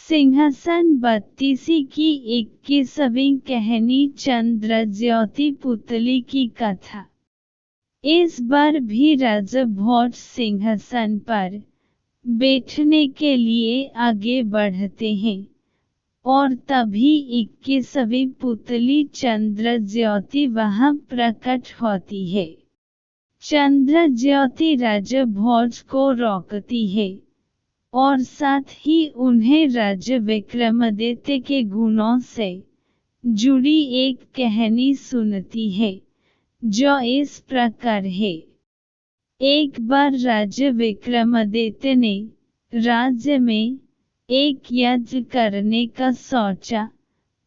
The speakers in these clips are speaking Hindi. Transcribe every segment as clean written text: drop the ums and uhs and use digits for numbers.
सिंहासन बत्तीसी की 21वीं कहानी चंद्रज्योति पुतली की कथा। इस बार भी राजा भोज सिंहासन पर बैठने के लिए आगे बढ़ते हैं और तभी 21वीं पुतली चंद्रज्योति वहां प्रकट होती है। चंद्रज्योति राजा भोज को रोकती है और साथ ही उन्हें राजा विक्रमादित्य के गुणों से जुड़ी एक कहानी सुनती है, जो इस प्रकार है। एक बार राजा विक्रमादित्य ने राज्य में एक यज्ञ करने का सोचा।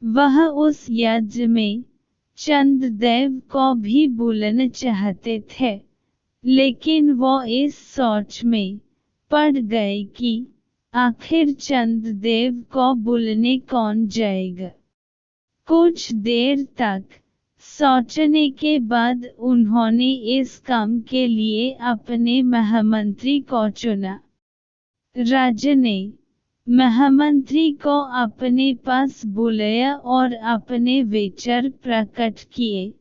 वह उस यज्ञ में चंद्रदेव को भी बुलाना चाहते थे, लेकिन वो इस सोच में पड़ गए कि आखिर चंद्रदेव को बुलाने कौन जाएगा। कुछ देर तक सोचने के बाद उन्होंने इस काम के लिए अपने महामंत्री को चुना। राजा ने महामंत्री को अपने पास बुलाया और अपने विचार प्रकट किए।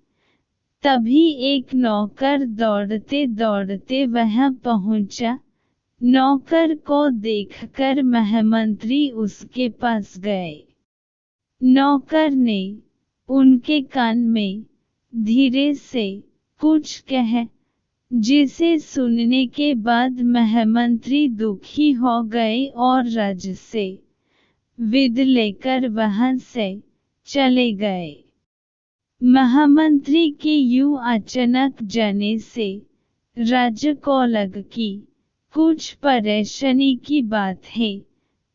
तभी एक नौकर दौड़ते दौड़ते वहां पहुंचा। नौकर को देखकर महामंत्री उसके पास गए। नौकर ने उनके कान में धीरे से कुछ कहा, जिसे सुनने के बाद महामंत्री दुखी हो गए और राज्य से विदा लेकर वहां से चले गए। महामंत्री के यूं अचानक जाने से राजा को लगा कि कुछ परेशानी की बात है।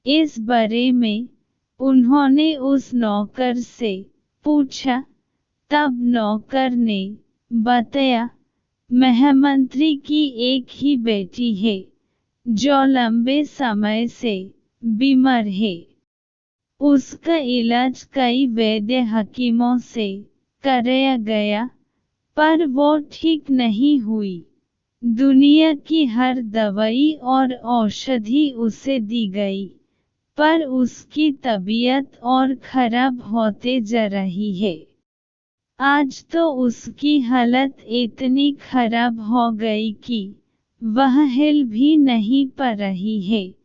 इस बारे में उन्होंने उस नौकर से पूछा। तब नौकर ने बताया, महामंत्री की एक ही बेटी है जो लंबे समय से बीमार है। उसका इलाज कई वैद्य हकीमों से कराया गया, पर वो ठीक नहीं हुई। दुनिया की हर दवाई और औषधि उसे दी गई, पर उसकी तबीयत और खराब होते जा रही है। आज तो उसकी हालत इतनी खराब हो गई कि वह हिल भी नहीं पा रही है।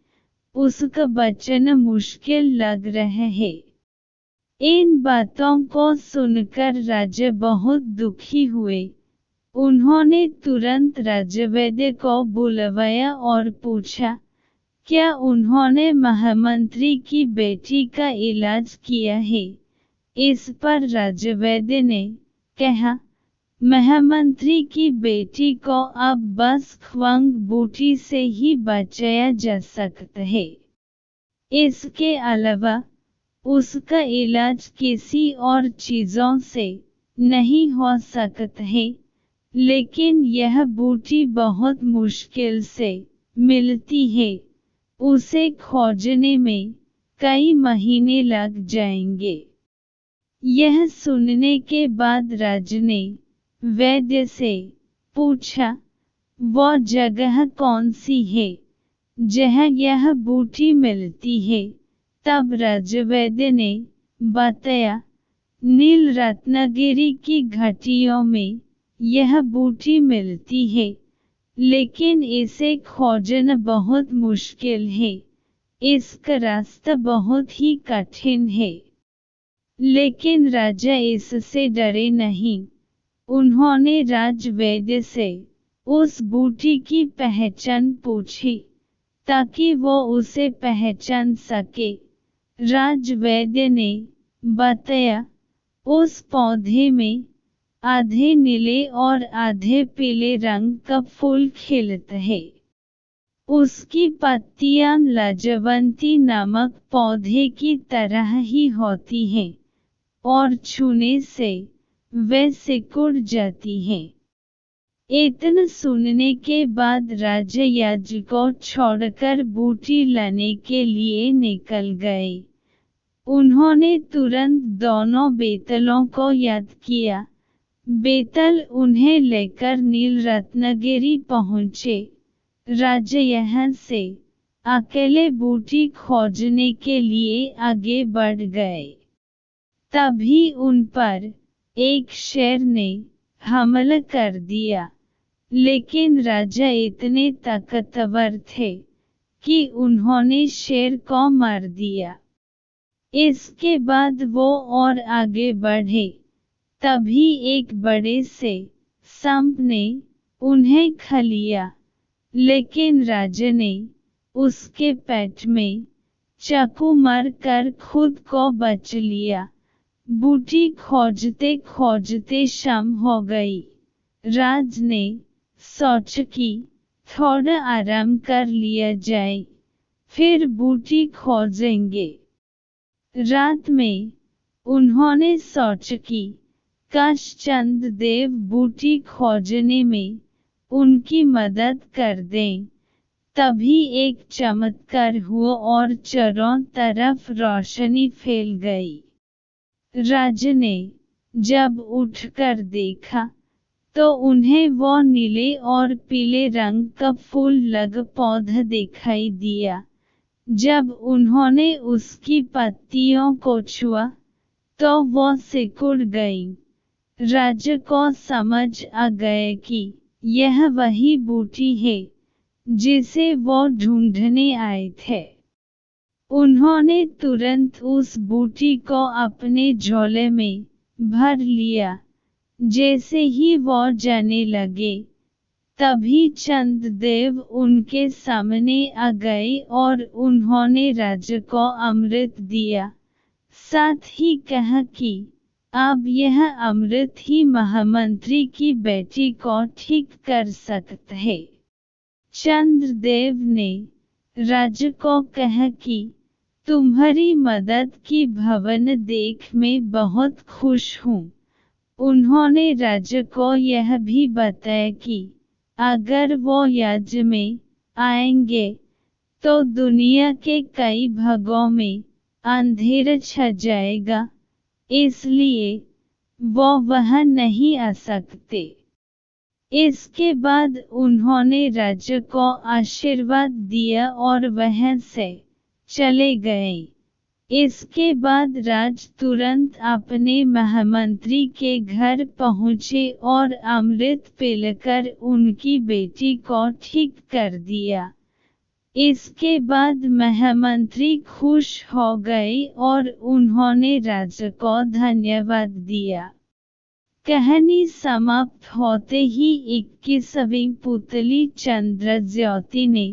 उसका बचना मुश्किल लग रहा है। इन बातों को सुनकर राजा बहुत दुखी हुए। उन्होंने तुरंत राजवैद्य को बुलवाया और पूछा, क्या उन्होंने महामंत्री की बेटी का इलाज किया है। इस पर राजवैद्य ने कहा, महामंत्री की बेटी को अब बस ख्वांग बूटी से ही बचाया जा सकता है। इसके अलावा उसका इलाज किसी और चीजों से नहीं हो सकता है। लेकिन यह बूटी बहुत मुश्किल से मिलती है। उसे खोजने में कई महीने लग जाएंगे। यह सुनने के बाद राजा ने वैद्य से पूछा, वो जगह कौन सी है जहाँ यह बूटी मिलती है। तब राजवैद्य ने बताया, नील रत्नगिरी की घाटियों में यह बूटी मिलती है, लेकिन इसे खोजना बहुत मुश्किल है। इसका रास्ता बहुत ही कठिन है। लेकिन राजा इससे डरे नहीं। उन्होंने राजवैद्य से उस बूटी की पहचान पूछी, ताकि वो उसे पहचान सके। राजवैद्य ने बताया, उस पौधे में आधे नीले और आधे पीले रंग का फूल खिलता है। उसकी पत्तियां लाजवंती नामक पौधे की तरह ही होती हैं और छूने से वे सिकुड़ जाती हैं। इतना सुनने के बाद राजा यज्ञ को छोड़कर बूटी लाने के लिए निकल गए। उन्होंने तुरंत दोनों बेतलों को याद किया। बेतल उन्हें लेकर नील रत्नगिरी पहुँचे। राजा यहाँ से अकेले बूटी खोजने के लिए आगे बढ़ गए। तभी उन पर एक शेर ने हमला कर दिया, लेकिन राजा इतने ताकतवर थे कि उन्होंने शेर को मार दिया। इसके बाद वो और आगे बढ़े, तभी एक बड़े से सांप ने उन्हें खा लिया, लेकिन राजा ने उसके पेट में चाकू मार कर खुद को बच लिया। बूटी खोजते खोजते शाम हो गई। राज ने सोचा कि थोड़ा आराम कर लिया जाए, फिर बूटी खोजेंगे। रात में उन्होंने सोचा कि काश चंद्रदेव बूटी खोजने में उनकी मदद कर दें। तभी एक चमत्कार हुआ और चारों तरफ रोशनी फैल गई। राजा ने जब उठकर देखा तो उन्हें वो नीले और पीले रंग का फूल लगा पौधा दिखाई दिया। जब उन्होंने उसकी पत्तियों को छुआ तो वो सिकुड़ गईं। राजा को समझ आ गया कि यह वही बूटी है जिसे वो ढूंढने आए थे। उन्होंने तुरंत उस बूटी को अपने झोले में भर लिया। जैसे ही वो जाने लगे, तभी चंद्रदेव उनके सामने आ गए और उन्होंने राजा को अमृत दिया। साथ ही कहा कि अब यह अमृत ही महामंत्री की बेटी को ठीक कर सकता है। चंद्रदेव ने राजा को कहा कि तुम्हारी मदद की भावना देख मैं बहुत खुश हूँ। उन्होंने राजा को यह भी बताया कि अगर वो यज्ञ में आएंगे तो दुनिया के कई भागों में अंधेरा छा जाएगा, इसलिए वो वहां नहीं आ सकते। इसके बाद उन्होंने राजा को आशीर्वाद दिया और वहां से चले गए। इसके बाद राज तुरंत अपने महामंत्री के घर पहुंचे और अमृत पिलाकर उनकी बेटी को ठीक कर दिया। इसके बाद महामंत्री खुश हो गए और उन्होंने राजा को धन्यवाद दिया। कहानी समाप्त होते ही 21वीं पुतली चंद्रज्योति ने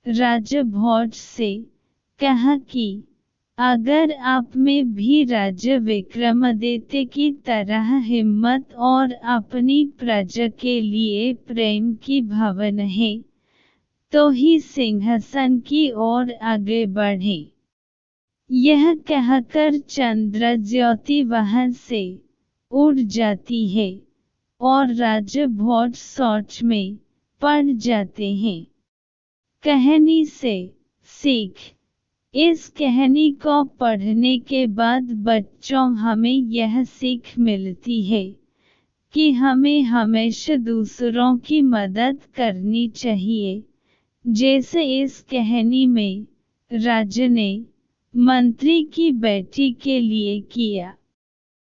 राजा भोज से कहा कि अगर आप में भी राजा विक्रमादित्य की तरह हिम्मत और अपनी प्रजा के लिए प्रेम की भावना है, तो ही सिंहासन की ओर आगे बढ़ें। यह कहकर चंद्रज्योति वहां से उड़ जाती है और राजा भोज सोच में पड़ जाते हैं। कहानी से सीख। इस कहानी को पढ़ने के बाद बच्चों हमें यह सीख मिलती है कि हमें हमेशा दूसरों की मदद करनी चाहिए, जैसे इस कहानी में राजा ने मंत्री की बेटी के लिए किया।